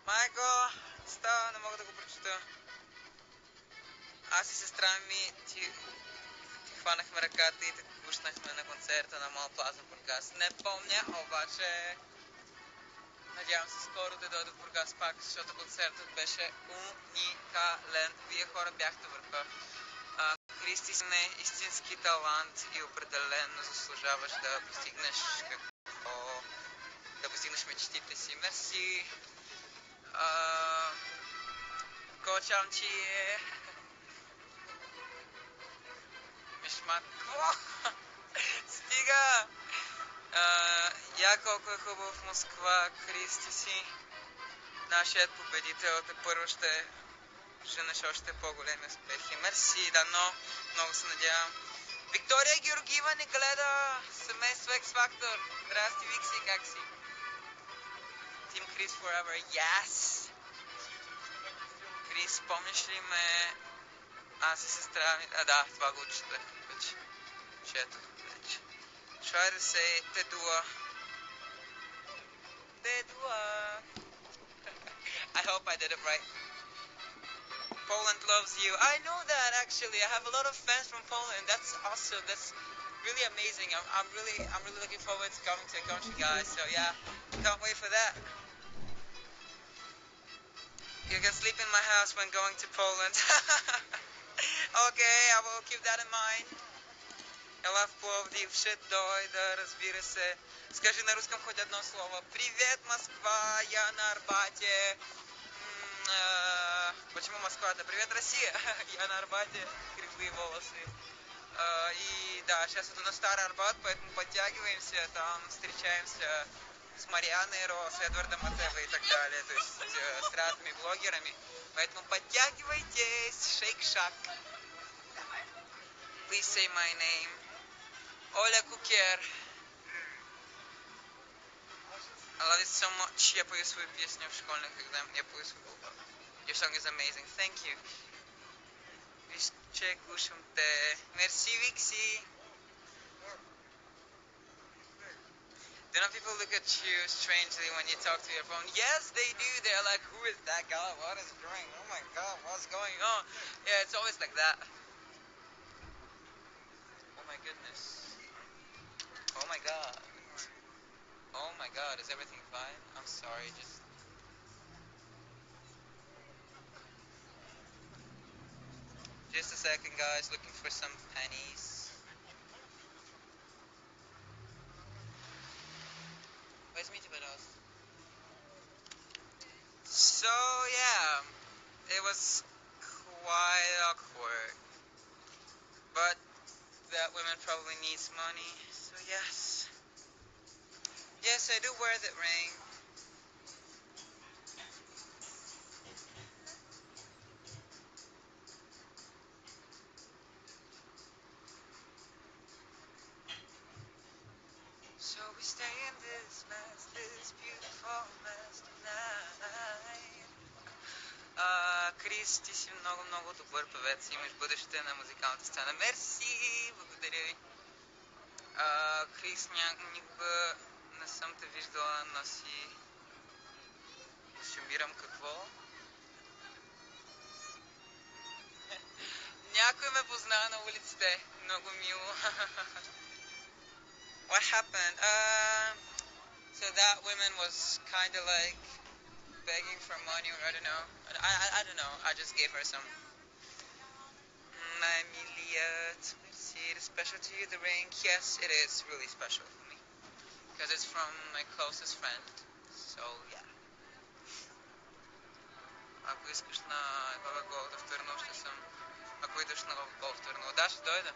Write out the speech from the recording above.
Майко, става, не мога да го прочета. Аз и сестра ми ти хванахме ръката и те пушнахме на концерта на Мал Плаза в Бургас. Не помня, обаче надявам се скоро да дойда в Бургас пак, защото концертът беше уникален. Вие хора бяхте върха. Кристи е истински талант и определено заслужаваш да постигнеш мечтите си. Мерси. Кочам, че е мишмак. Стига! Я колко е хубаво в Москва, Кристи си. Нашият победител те първо ще женеш още по-големи успехи. Мерси, дано, много се надявам. Виктория Георгиева не гледа семейство X Factor. Здрасти, Викси, как си? Team Chris Forever, yes! Крис, помниш ли ме? Аз и сестра ми... Да, това го четах вече. Четох вече. Try to say Tedua. Tedua. I hope I did it right. Poland loves you. I know that actually. I have a lot of fans from Poland. That's awesome. That's really amazing. I'm really looking forward to coming to the country, guys. So yeah, can't wait for that. You can sleep in my house when going to Poland. Okay, I will keep that in mind. Ела в Пловдив, ще дойда, разбира се. Скажи на руском хоть одно слово. Привет, Москва, я на Арбате. Почему Москва? Да привет, Россия. Я на Арбате, кривые волосы. И да, сейчас иду на Старый Арбат, поэтому подтягиваемся, там встречаемся с Марианой Ро, с Эдвардом Атево и так далее, то есть с разными блогерами. Поэтому подтягивайтесь, шейк-шак. Please say my name. Оля Кукер. I love it so much. Я пою свою песню в школьных экзаменах. Я пою свою. Your song is amazing. Thank you. Вижте, кушам те. Merci, Vixi. Do not people look at you strangely when you talk to your phone? Yes, they do. They're like, who is that guy? What is doing? Oh my god, what's going on? Yeah, it's always like that. Oh my goodness. Oh my god. Oh my god, is everything fine? I'm sorry, just a second, guys, looking for some pennies. Возьмите, пожалуйста. So, yeah, it was quite awkward. But that woman probably needs money, so yes. Yes, I do wear that ring. So we stay in this mess, this beautiful mess tonight. Крис, ти си много добър певец, имаш бъдеще на музикалната сцена. Мерси! Благодаря ви. Крис, никога не съм те виждала, но си шумирам какво? Някой ме позна на улиците. Много мило. What happened? So that woman was kind of like begging for money, or I don't know. I don't know. I just gave her some. My Miliat, is it special to you, the ring? Yes, it is really special for me. Because it's from my closest friend. So, yeah. Ако искаш на Баба Гол да в Търново, ще съм. Ако идваш на Баба Гол в Търново, да, ще дойда.